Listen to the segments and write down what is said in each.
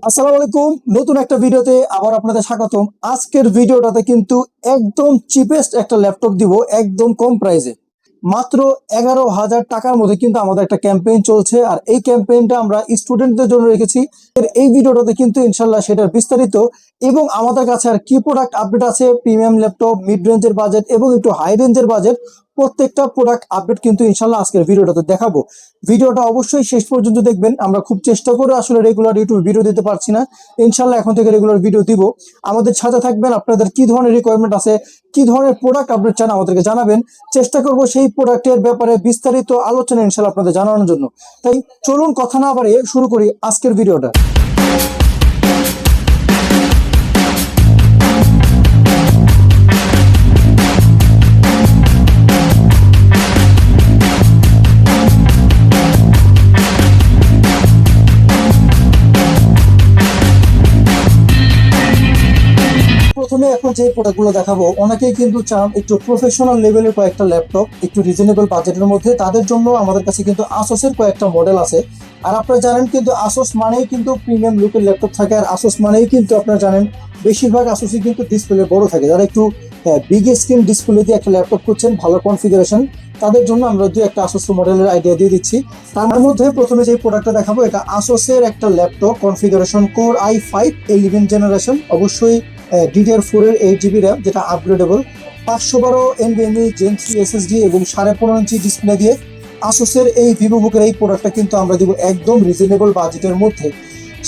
আসসালামু আলাইকুম। নতুন একটা ভিডিওতে আবার আপনাদের স্বাগতম। আজকের ভিডিওটাতে কিন্তু একদম চিপেস্ট একটা ল্যাপটপ দিব, একদম কম প্রাইসে, মাত্র 11,000 টাকার মধ্যে কিন্তু আমাদের একটা ক্যাম্পেইন চলছে। আর এই ক্যাম্পেইনটা আমরা স্টুডেন্টদের জন্য রেখেছি। এই ভিডিওটাতে কিন্তু ইনশাল্লাহ সেটার বিস্তারিত এবং আমাদের কাছে আর কি প্রোডাক্ট আপডেট আছে, প্রিমিয়াম ল্যাপটপ, মিড রেঞ্জের বাজেট এবং একটু হাই রেঞ্জের বাজেট, প্রত্যেকটা প্রোডাক্ট আপডেট কিন্তু ইনশাল্লাহ আজকের ভিডিওটাতে দেখাবো। ভিডিওটা অবশ্যই শেষ পর্যন্ত দেখবেন। আমরা খুব চেষ্টা করে আসলে রেগুলার ইউটিউব ভিডিও দিতে পারছি না, ইনশাল্লাহ এখন থেকে রেগুলার ভিডিও দিব। আমাদের সাথে থাকবেন। আপনাদের কি ধরনের রিকোয়ারমেন্ট আছে, কি ধরনের প্রোডাক্ট আপডেট চান আমাদেরকে জানাবেন। চেষ্টা করব সেই প্রোডাক্টের ব্যাপারে বিস্তারিত আলোচনা ইনশাল্লাহ আপনাদের জানানোর জন্য। তাই চলুন কথা না বাড়িয়ে শুরু করি আজকের ভিডিওটা। প্রথমে এখন যে প্রোডাক্টগুলো দেখাবো, অনেকেই কিন্তু চান একটু প্রফেশনাল লেভেলের কয়েকটা ল্যাপটপ একটু রিজনেবল বাজেটের মধ্যে। তাদের জন্য আমাদের কাছে কিন্তু আসোসের কয়েকটা মডেল আছে। আর আপনারা জানেন কিন্তু আসোস মানেই কিন্তু প্রিমিয়াম লুকের ল্যাপটপ থাকে। আর আসোস মানেই কিন্তু আপনারা জানেন বেশিরভাগ আসোসই কিন্তু ডিসপ্লে বড় থাকে। যারা একটু বিগ স্ক্রিন ডিসপ্লে দিয়ে একটা ল্যাপটপ করছেন, ভালো কনফিগারেশন, তাদের জন্য আমরা দুই একটা আসোস মডেলের আইডিয়া দিয়ে দিচ্ছি। তার মধ্যে প্রথমে যে প্রোডাক্টটা দেখাবো, এটা আসোসের একটা laptop, configuration core i5 11 generation, অবশ্যই DDR4 এর 8 GB র্যাম, যেটা আপগ্রেডেবল, 512 NVMe Gen 3 SSD এবং 15.5 ইঞ্চি ডিসপ্লে দিয়ে আসোসের এই ভিভোবুকের এই প্রোডাক্টটা কিন্তু আমরা দিব একদম রিজনেবল বাজেটের মধ্যে।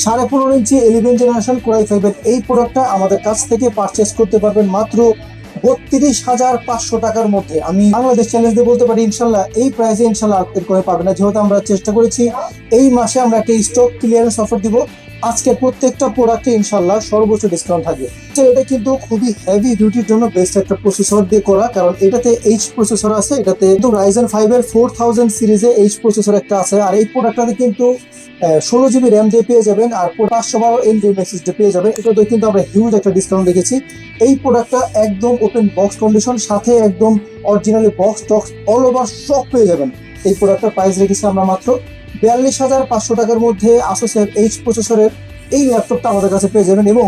15.5 ইঞ্চি 11 জেনারেশন কোর i5 এর এই প্রোডাক্টটা আমাদের কাছ থেকে পারচেস করতে পারবেন মাত্র 32,500 টাকার মধ্যে। আমি বাংলাদেশ চ্যালেঞ্জ দিয়ে বলতে পারি ইনশাল্লাহ এই প্রাইসে ইনশাল্লাহ আপডেট করে পাবেন না, যেহেতু আমরা চেষ্টা করেছি এই মাসে আমরা একটা স্টক ক্লিয়ারেন্স অফার দিব। আজকে প্রত্যেকটা প্রোডাক্টে ইনশাল্লাহ সর্বোচ্চ ডিসকাউন্ট থাকবে। এটা কিন্তু খুবই হেভি ডিউটির জন্য বেস্ট একটা প্রসেসর দিয়ে করা, কারণ এটাতে এইচ প্রসেসর আছে। এটাতে কিন্তু রাইজেন 5 এর 4000 সিরিজে এইচ প্রসেসর একটা আছে। আর এই প্রোডাক্টটাতে কিন্তু 16 GB র্যাম দিয়ে পেয়ে যাবেন আর 512 NVMe SSD পেয়ে যাবেন। এটাতে কিন্তু আমরা হিউজ একটা ডিসকাউন্ট রেখেছি। এই প্রোডাক্টটা একদম ওপেন বক্স কন্ডিশন, সাথে একদম অরিজিনালি বক্স টক্স অল ওভার সব পেয়ে যাবেন। এই প্রোডাক্টটার প্রাইস রেখেছি আমরা মাত্র 42,500 টাকার মধ্যে। আসোসের এইচ প্রসেসরের এই ল্যাপটপটা আমাদের কাছে পেয়ে যাবেন। এবং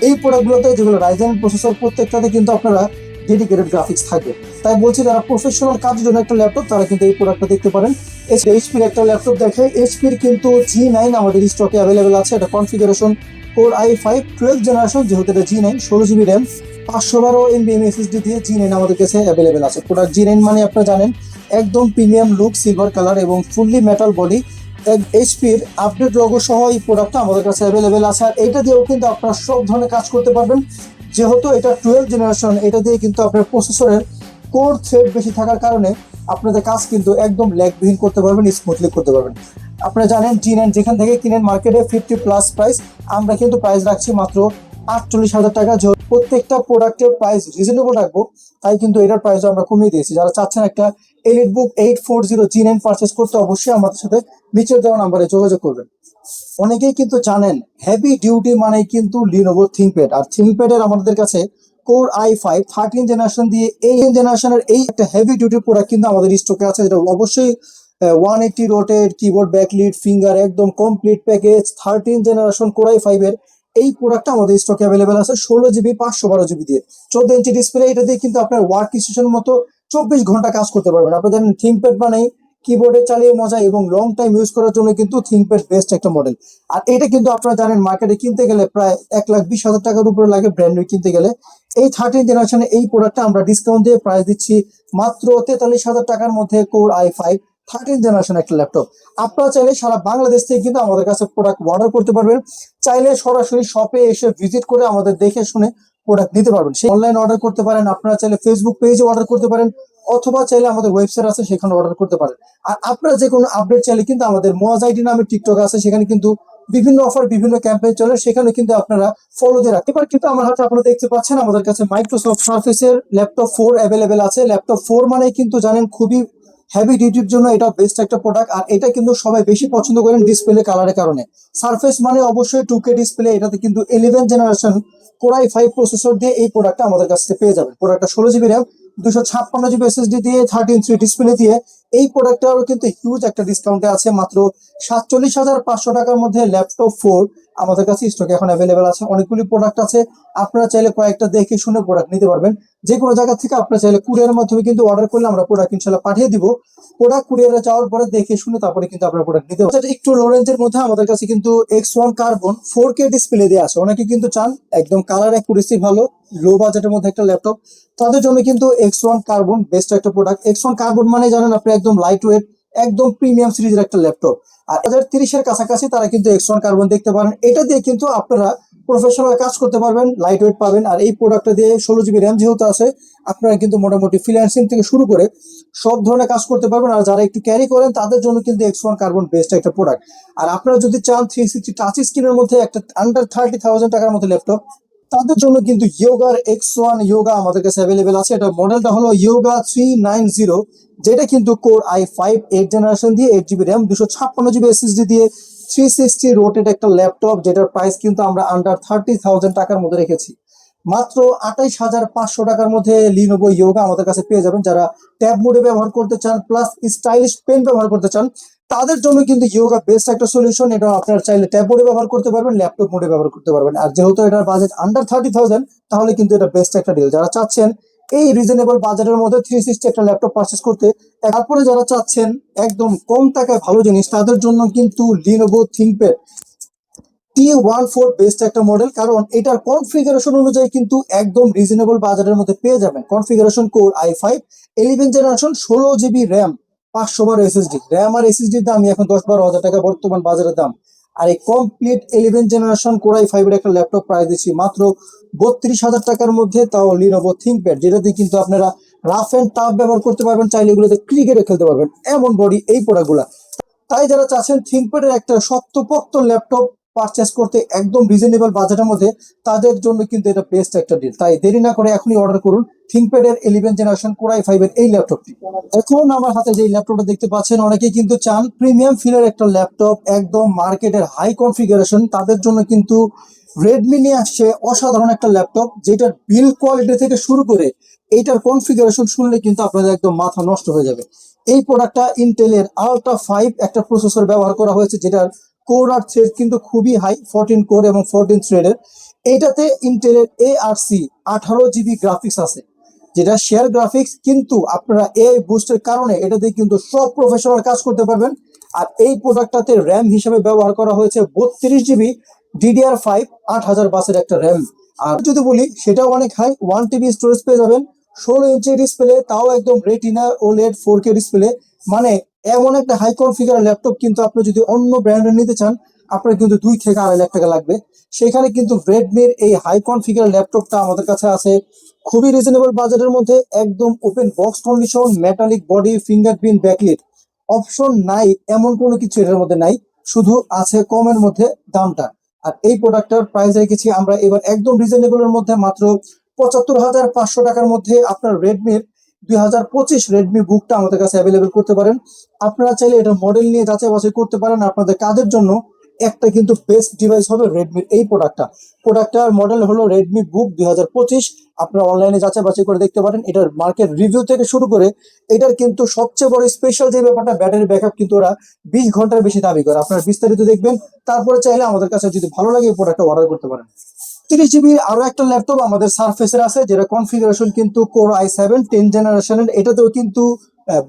এই প্রোডাক্টগুলোতে যেগুলো রাইজেন প্রসেসর, প্রত্যেকটাতে কিন্তু আপনারা ডেডিকেটেড গ্রাফিক্স থাকবে। তাই বলছি, যারা প্রফেশনাল কাজের জন্য একটা ল্যাপটপ, তারা কিন্তু এই প্রোডাক্টটা দেখতে পারেন। এইচপির একটা ল্যাপটপ দেখে, এইচপির কিন্তু G9 আমাদের স্টকে অ্যাভেলেবেল আছে। এটা কনফিগারেশন কোর i5 12 জেনারেশন, যেহেতু এটা G9, 16 GB RAM, 512 NVMe SSD দিয়ে G9 আমাদের কাছে অ্যাভেলেবেল আছে। প্রোডাক্ট G9 মানে আপনারা জানেন একদম প্রিমিয়াম লুক, সিলভার কালার এবং ফুললি মেটাল বডি। এইচপির আপডেট লোগো সহ এই প্রোডাক্টটা আমাদের কাছে অ্যাভেলেবেল আছে। আর এটা দিয়েও কিন্তু আপনারা সব ধরনের কাজ করতে পারবেন। যেহেতু এটা 12 জেনারেশন, এটা দিয়ে কিন্তু আপনার প্রসেসরের কোর থ্রেড বেশি থাকার কারণে আপনাদের কাজ কিন্তু একদম ল্যাগবিহীন করতে পারবেন, স্মুথলি করতে পারবেন। আপনারা জানেন G9 যেখান থেকে কিনেন মার্কেটে 50+ প্রাইস, আমরা কিন্তু প্রাইস রাখছি মাত্র 48,000 টাকা। প্রত্যেকটা প্রোডাক্টের প্রাইস রিজনেবল রাখবো, তাই কিন্তু এটার প্রাইস আমরা কমিয়ে দিয়েছি। যারা চাচ্ছেন একটা এলিটবুক 840 G9 পারচেস করতে, অবশ্যই আমাদের সাথে নিচের দেওয়া নাম্বারে যোগাযোগ করবেন। অনেকেই কিন্তু জানেন হেভি ডিউটি মানে কিন্তু লিনোভো থিংকপ্যাড। আর থিংকপ্যাডের আমাদের কাছে কোর i5 13 জেনারেশন দিয়ে এই জেনারেশনের এই একটা হেভি ডিউটি প্রোডাক্ট কিন্তু আমাদের স্টকে আছে, যেটা অবশ্যই 180 রোটেট কিবোর্ড, ব্যাকলিট, ফিঙ্গার, একদম complete package 13 generation core i5 এর এই প্রোডাক্টটা আমাদের স্টকে অ্যাভেলেবেল আছে 16 GB 512 GB দিয়ে। 14 ইঞ্চি ডিসপ্লে, এটা দিয়ে কিন্তু আপনার ওয়ার্ক স্টেশনের মতো 24 ঘন্টা কাজ করতে পারবেন। আপনারা জানেন থিংকপ্যাড মানে কিবোর্ডে চালিয়ে মজা এবং লং টাইম ইউজ করার জন্য কিন্তু থিংকপ্যাড বেস্ট একটা মডেল। আর এটা কিন্তু আপনারা জানেন মার্কেটে কিনতে গেলে প্রায় 1,20,000 টাকার উপরে লাগে ব্র্যান্ড নিউ কিনতে গেলে। এই 13 জেনারেশনে এই প্রোডাক্টটা আমরা ডিসকাউন্ট দিয়ে প্রাইস দিচ্ছি মাত্র 43,000 টাকার মধ্যে। কোর i5 13 জেনারেশন একটা ল্যাপটপ। আপনারা চাইলে সারা বাংলাদেশ থেকে কিন্তু আমাদের কাছে প্রোডাক্ট অর্ডার করতে পারবেন। চাইলে সরাসরি শপে এসে ভিজিট করে আমাদের দেখে শুনে প্রোডাক্ট নিতে পারবেন। সেই অনলাইন অর্ডার করতে পারেন, আপনারা চাইলে ফেসবুক পেজে অর্ডার করতে পারেন, অথবা চাইলে আমাদের ওয়েবসাইট আছে সেখানে অর্ডার করতে পারেন। আর আপনারা যে কোনো আপডেট চাইলে কিন্তু আমাদের মোয়াজ আইডি নামে টিকটক আছে, সেখানে কিন্তু বিভিন্ন অফার, বিভিন্ন ক্যাম্পেইন চলে, সেখানে কিন্তু আপনারা ফলো দিয়ে রাখতে পারেন। কিন্তু আমার হাতে আপনারা দেখতে পাচ্ছেন আমাদের কাছে মাইক্রোসফট সার্ফেসের ল্যাপটপ 4 অ্যাভেলেবেল আছে। ল্যাপটপ 4 মানে কিন্তু জানেন খুবই হেভি ডিউটির জন্য এটা বেস্ট একটা প্রোডাক্ট। আর এটা কিন্তু সবাই বেশি পছন্দ করেন ডিসপ্লে কালারের কারণে। সারফেস মানে অবশ্যই 2K ডিসপ্লে, এটাতে কিন্তু 11 জেনারেশন কোর i5 প্রসেসর দিয়ে এই প্রোডাক্টটা আমাদের কাছ থেকে পেয়ে যাবেন। প্রোডাক্টটা 16 GB র্যাম, 256 GB SSD দিয়ে, 13 ইঞ্চি ডিসপ্লে দিয়ে এই প্রোডাক্টটারও কিন্তু হিউজ একটা ডিসকাউন্টে আছে, মাত্র 47,500 টাকার মধ্যে ল্যাপটপ 4 আমাদের কাছে স্টকে এখন অ্যাভেলেবেল আছে। অনেকগুলি প্রোডাক্ট আছে, আপনারা চাইলে কয়েকটা দেখে শুনে প্রোডাক্ট নিতে পারবেন। যে কোনো জায়গা থেকে আপনারা চাইলে কুরিয়ারের মাধ্যমে কিন্তু অর্ডার করলে আমরা প্রোডাক্ট ইনশাল্লাহ পাঠিয়ে দিব। প্রোডাক্ট কুরিয়ারে যাওয়ার পরে দেখে শুনে তারপরে কিন্তু আপনারা প্রোডাক্ট নিতে পারবেন। একটু লো রেঞ্জের মধ্যে আমাদের কাছে কিন্তু X1 কার্বন 4K ডিসপ্লে দিয়ে আছে। অনেকে কিন্তু চান একদম কালার অ্যাকুরেসি ভালো, লো বাজেটের মধ্যে একটা ল্যাপটপ, তাদের জন্য কিন্তু X1 কার্বন বেস্ট একটা প্রোডাক্ট। X1 কার্বন মানে জানেন আপনি একদম লাইট ওয়েট, একদম প্রিমিয়াম সিরিজের একটা ল্যাপটপ। আর 2030-এর কাছাকাছি তারা কিন্তু X1 কার্বন দেখতে পারেন। এটা দিয়ে কিন্তু আপনারা প্রফেশনাল কাজ করতে পারবেন, লাইট ওয়েট পাবেন। আর এই প্রোডাক্টটা দিয়ে 16 GB র্যাম যেহেতু আছে, আপনারা কিন্তু মোটামুটি ফ্রিল্যান্সিং থেকে শুরু করে সব ধরনের কাজ করতে পারবেন। আর যারা একটু ক্যারি করেন তাদের জন্য কিন্তু X1 কার্বন বেস্ট একটা প্রোডাক্ট। আর আপনারা যদি চান 360 টাচ স্ক্রিনের মধ্যে একটা আন্ডার 30,000 টাকার মধ্যে ল্যাপটপ, তাদের জন্য কিন্তু ইয়োগার X1 ইয়োগা আমাদের কাছে অ্যাভেলেবেল আছে। এটা মডেলটা হলো ইয়োগা 390, যেটা কিন্তু কোর i5 8 জেনারেশন দিয়ে 8 GB র্যাম 256 GB SSD দিয়ে 360 রোটেট একটা ল্যাপটপ, যেটার প্রাইস কিন্তু আমরা আন্ডার 30,000 টাকার মধ্যে রেখেছি। মাত্র 28,500 টাকার মধ্যে লিনোভো ইয়োগা আমাদের কাছে পেয়ে যাবেন। যারা ট্যাব মোডে ব্যবহার করতে চান প্লাস স্টাইলিশ পেন ব্যবহার করতে চান, তাদের জন্য কিন্তু ইয়োগা বেস্ট একটা সলিউশন। এটা আপনারা চাইলে ট্যাব মোডে ব্যবহার করতে পারবেন, ল্যাপটপ মোডে ব্যবহার করতে পারবেন। আর যেহেতু এটার বাজেট আন্ডার 30,000, তাহলে কিন্তু এটা বেস্ট একটা ডিল। যারা চাচ্ছেন এই রিজনেবল বাজেটের মধ্যে 360 একটা ল্যাপটপ পারচেস করতে, তারপরে যারা চাচ্ছেন একদম কম টাকায় ভালো জিনিস, তাদের জন্য কিন্তু লিনোভো থিংকপ্যাড T14 বেস্ট একটা মডেল। কারণ এটার কনফিগারেশন অনুযায়ী কিন্তু একদম রিজনেবল বাজারের মধ্যে পেয়ে যাবেন। Configuration core i5 11 generation 16 GB RAM 512 SSD। RAM আর এসএসডির দাম এখন 10-12 হাজার টাকা বর্তমান বাজারের দাম। আর এই কমপ্লিট 11 জেনারেশন কোর i5 এর একটা ল্যাপটপ প্রাইস দিচ্ছি মাত্র 32,000 টাকার মধ্যে, তাও লিনোভো থিংকপ্যাড, যেটাতে কিন্তু আপনারা রাফ এন্ড টাফ ব্যবহার করতে পারবেন, চাইলে এগুলোতে ক্রিকেটে খেলতে পারবেন, এমন বডি এই প্রোডাক্টগুলা। তাই যারা চাচ্ছেন থিংকপ্যাডের একটা শক্তপোক্ত ল্যাপটপ পারচেস করতে একদম রিজনেবল বাজেটের মধ্যে, তাদের জন্য কিন্তু এটা বেস্ট একটা ডিল। তাই দেরি না করে এখনই অর্ডার করুন থিংকপ্যাডের 11 জেনারেশন কোর i5 এর এই ল্যাপটপটি। এখন আমার হাতে যে ল্যাপটপটা দেখতে পাচ্ছেন, অনেকেই কিন্তু চান প্রিমিয়াম ফিলের একটা ল্যাপটপ, একদম মার্কেটের হাই কনফিগারেশন। তাদের জন্য কিন্তু রেডমি নিয়ে আসছে অসাধারণ একটা ল্যাপটপ, যেটার বিল্ড কোয়ালিটি থেকে শুরু করে এইটার কনফিগারেশন শুনলে কিন্তু আপনাদের একদম মাথা নষ্ট হয়ে যাবে। এই প্রোডাক্টটা ইন্টেলের আলট্রা 5 একটা প্রসেসর ব্যবহার করা হয়েছে, যেটার কোর আর থ্রেড কিন্তু খুবই হাই, 14 কোর এবং 14 থ্রেডের। এইটাতে ইন্টেলের ARC 18 GB গ্রাফিক্স আছে, যেটা শেয়ার গ্রাফিক্স। কিন্তু আপনারা এই বুস্টের কারণে এটাতে কিন্তু সব প্রফেশনাল কাজ করতে পারবেন। আর এই প্রোডাক্টটাতে র্যাম হিসেবে ব্যবহার করা হয়েছে 32 GB DDR5 8000 বাসের একটা র্যাম। আর যদি বলি সেটাও অনেক হাই, 1 TB স্টোরেজ পেয়ে যাবেন, 16 ইঞ্চি ডিসপ্লে, তাও একদম রেটিনা ওলেড 4K ডিসপ্লে। মানে এমন একটা হাই কনফিগার ল্যাপটপ কিন্তু আপনি যদি অন্য ব্র্যান্ডের নিতে চান, আপনার কিন্তু 2 থেকে 2.5 লাখ টাকা লাগবে। সেখানে কিন্তু রেডমির এই হাই কনফিগার ল্যাপটপটা আমাদের কাছে আছে খুবই রিজনেবল বাজেটের মধ্যে, একদম open box condition, metallic body, fingerprint backlit. Option নাই এমন কোনো কিছু এটার মধ্যে নাই, শুধু আছে কমের মধ্যে দামটা। আর এই প্রোডাক্টটার প্রাইস রেখেছি আমরা এবার একদম রিজনেবলের মধ্যে, মাত্র 75,500 টাকার মধ্যে আপনার রেডমির 2025 রেডমি বুকটা আমাদের কাছে অ্যাভেলেবেল করতে পারেন। আপনারা চাইলে এটা মডেল নিয়ে যাচাই বাছাই করতে পারেন। আপনাদের কাজের জন্য একটা কিন্তু বেস্ট ডিভাইস হবে রেডমির এই প্রোডাক্টটার মডেল হলো রেডমি বুক 2025। আপনারা অনলাইনে যাচাই বাছাই করে দেখতে পারেন। এটার মার্কেট রিভিউ থেকে শুরু করে এটার কিন্তু সবচেয়ে বড় স্পেশাল যে ব্যাপারটা, ব্যাটারি ব্যাকআপ কিন্তু ওরা 20 ঘন্টার বেশি দাবি করে। আপনারা বিস্তারিত দেখবেন, তারপরে চাইলে আমাদের কাছে যদি ভালো লাগে এই প্রোডাক্টটা অর্ডার করতে পারেন। 30 GB আরো একটা ল্যাপটপ আমাদের সারফেসের আছে, যেটা কনফিগারেশন কিন্তু কোর i7 10 জেনারেশনের। এটাতেও কিন্তু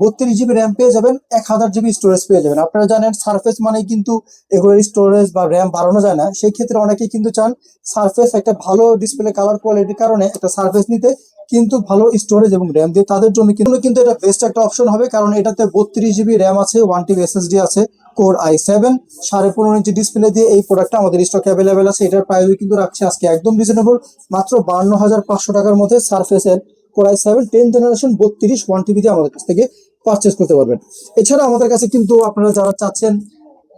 32 GB র্যাম পেয়ে যাবেন, 1000 GB স্টোরেজ পেয়ে যাবেন। আপনারা জানেন সারফেস মানে কিন্তু এগুলোর স্টোরেজ বা র্যাম বাড়ানো যায় না। সেই ক্ষেত্রে অনেকেই কিন্তু চান সারফেস একটা ভালো ডিসপ্লে কালার কোয়ালিটির কারণে একটা সারফেস নিতে, কিন্তু ভালো স্টোরেজ এবং র্যাম দিয়ে, তাদের জন্য কিন্তু এটা বেস্ট একটা অপশন হবে। কারণ এটাতে 32 GB র্যাম আছে, 1 TB SSD আছে, কোর i7, 15.5 ইঞ্চি ডিসপ্লে দিয়ে এই প্রোডাক্টটা আমাদের স্টকে অ্যাভেলেবেল আছে। এটার প্রাইস কিন্তু রাখছে আজকে একদম রিজনেবল, মাত্র 52,500 টাকার মধ্যে সারফেসের কোর i7 10 জেনারেশন 32 1 TB দিয়ে আমাদের কাছ থেকে পারচেস করতে পারবেন। এছাড়া আমাদের কাছে কিন্তু আপনারা যারা চাচ্ছেন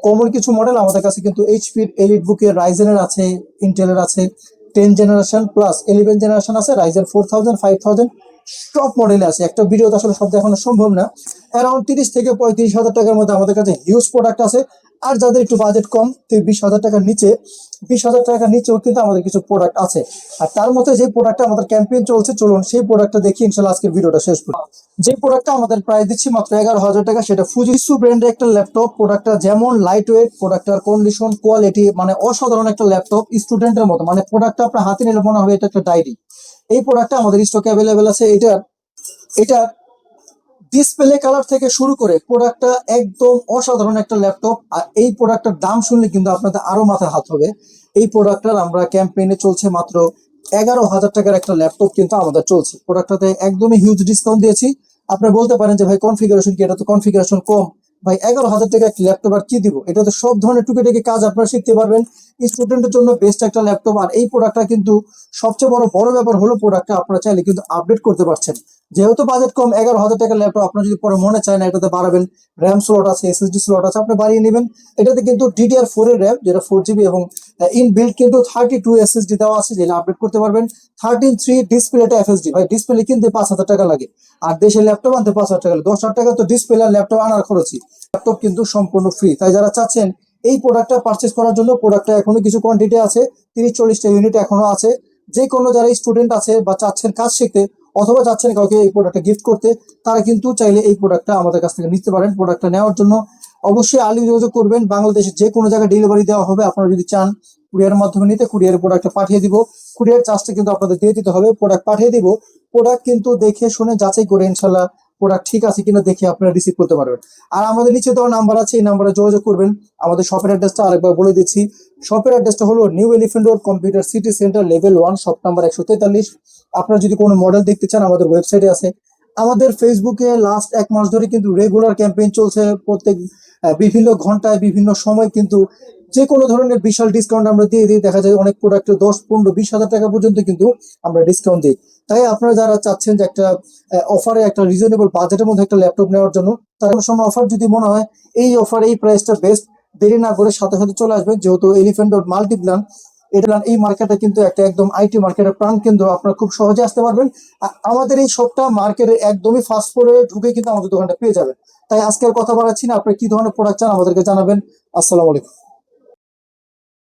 কমন কিছু মডেল, আমাদের কাছে কিন্তু এইচপির এলিট বুকের রাইজেনের আছে, ইন্টেলের আছে 10 জেনারেশন প্লাস 11 জেনারেশন আছে, রাইজেন 4000 5000 সব মডেলে আছে। একটা ভিডিওতে আসলে সব দেখানো সম্ভব না। অ্যারাউন্ড 30 থেকে 35 হাজার টাকার মধ্যে আমাদের কাছে হিউজ প্রোডাক্ট আছে। আর যাদের একটু বাজেট কম, তো 20,000 টাকার নিচে, 20,000 টাকার নিচেও কিন্তু আমাদের কিছু প্রোডাক্ট আছে। আর তার মধ্যে যে প্রোডাক্টটা আমাদের ক্যাম্পেইন চলছে, চলুন সেই প্রোডাক্টটা দেখি ইনশাল্লাহ আজকের ভিডিওটা শেষ করি। যে প্রোডাক্টটা আমাদের প্রাইস দিচ্ছি মাত্র 11,000 টাকা, সেটা ফুজিসু ব্র্যান্ডের একটা ল্যাপটপ। প্রোডাক্টটা যেমন লাইট ওয়েট, প্রোডাক্টটার কন্ডিশন, কোয়ালিটি মানে অসাধারণ একটা ল্যাপটপ, স্টুডেন্টের মতো। মানে প্রোডাক্টটা আপনার হাতে নিলে মনে হবে এটা একটা ডায়েরি। এই প্রোডাক্টটা আমাদের স্টকে অ্যাভেলেবেল আছে। এটা ডিসপ্লে কালার থেকে শুরু করে প্রোডাক্টটা একদম অসাধারণ একটা ল্যাপটপ। আর এই প্রোডাক্টটার দাম শুনলে কিন্তু আপনাদের আরো মাথায় হাত হবে। এই প্রোডাক্টটার আমরা ক্যাম্পেইনে চলছে মাত্র 11,000 টাকার একটা ল্যাপটপ কিন্তু আমাদের চলছে। প্রোডাক্টটাতে একদমই হিউজ ডিসকাউন্ট দিয়েছি। আপনি বলতে পারেন যে ভাই কনফিগারেশন কি, এটা তো কনফিগারেশন কম। ভাই 11,000 টাকা একটা ল্যাপটপ আর কি দিব, এটাতে সব ধরনের টুকিটাকি কাজ আপনারা শিখতে পারবেন। স্টুডেন্টের জন্য বেস্ট একটা ল্যাপটপ। আর এই প্রোডাক্টটা কিন্তু সবচেয়ে বড় বড় ব্যাপার হলো প্রোডাক্টটা আপনারা চাইলে কিন্তু আপডেট করতে পারছেন। যেহেতু বাজেট কম, 11,000 টাকার ল্যাপটপ, আপনার যদি পরে মনে চায় না এটাতে বাড়াবেন, র্যাম স্লট আছে, এসএসডি স্লট আছে, আপনি বাড়িয়ে নেবেন। এটাতে কিন্তু DDR4 এর র্যাম, যেটা 4 GB, এবং ইনবিল্ট কিন্তু 32 এসএসডি দেওয়া আছে, যেটা আপডেট করতে পারবেন। 13.3 ডিসপ্লেটা এফএসডি। ভাই ডিসপ্লে কিনতে 5,000 টাকা লাগে, আর দেশের ল্যাপটপ আনতে 5,000 টাকা লাগে। 10,000 টাকা তো ডিসপ্লে আর ল্যাপটপ আনার খরচই। ল্যাপটপ কিন্তু সম্পূর্ণ ফ্রি। তাই যারা চাচ্ছেন এই প্রোডাক্টটা পারচেস করার জন্য, প্রোডাক্টটা এখনো কিছু কোয়ান্টিটি আছে, 30-40টা ইউনিট এখনো আছে। যে কোনো যারা স্টুডেন্ট আছে বা চাচ্ছেন কাজ শিখতে, অথবা চাচ্ছেন কাউকে এই প্রোডাক্টটা গিফট করতে, তারা কিন্তু চাইলে এই প্রোডাক্টটা আমাদের কাছ থেকে নিতে পারেন। প্রোডাক্টটা নেওয়ার জন্য অবশ্যই আর্লি যোগাযোগ করবেন। বাংলাদেশের যে কোনো জায়গায় ডেলিভারি দেওয়া হবে। আপনারা যদি চান কুরিয়ারের মাধ্যমে নিতে, কুরিয়ারের প্রোডাক্টটা পাঠিয়ে দিব। কুরিয়ার চার্জটা কিন্তু আপনাদের দিয়ে দিতে হবে। প্রোডাক্ট পাঠিয়ে দিব, প্রোডাক্ট কিন্তু দেখে শুনে যাচাই করে ইনশাল্লাহ প্রোডাক্ট ঠিক আছে কিনা দেখে আপনারা রিসিভ করতে পারবেন। আর আমাদের নিচে দেওয়া নাম্বার আছে, এই নাম্বারে যোগাযোগ করবেন। আমাদের শপের অ্যাড্রেসটা আরেকবার বলে দিচ্ছি। শপের অ্যাড্রেসটা হলো new elephant road, computer city centre, level 1, shop number 143। আপনারা যদি কোনো মডেল দেখতে চান আমাদের ওয়েবসাইটে আছে। আমাদের ফেসবুকে লাস্ট 1 মাস ধরে কিন্তু রেগুলার ক্যাম্পেইন চলছে। প্রত্যেক বিভিন্ন ঘন্টায় বিভিন্ন সময় কিন্তু যে কোনো ধরনের বিশাল ডিসকাউন্ট আমরা দিয়ে দিই। দেখা যায় অনেক প্রোডাক্টে 10, 15, 20,000 টাকা পর্যন্ত কিন্তু আমরা ডিসকাউন্ট দিই। তাই আপনারা যারা চাচ্ছেন যে একটা অফারে একটা রিজনেবল বাজেটের মধ্যে একটা ল্যাপটপ নেওয়ার জন্য, তার কোনো সময় অফার যদি মনে হয় এই অফার এই প্রাইসটা বেস্ট, দেরি না করে সাথে সাথে চলে আসবেন। যেহেতু এলিফ্যান্ট রোড মাল্টিপ্লান, এটা এই মার্কেটে কিন্তু একটা একদম আইটি মার্কেটের প্রাণ কেন্দ্র, আপনারা খুব সহজে আসতে পারবেন। আমাদের এই শপটা মার্কেটের একদমই ফার্স্ট ফ্লোরে ঢুকে কিন্তু আমাদের দোকানটা পেয়ে যাবেন। তাই আজকের কথা বাড়াচ্ছি না, আপনি কি ধরনের প্রোডাক্ট চান আমাদেরকে জানাবেন। আসসালামু আলাইকুম।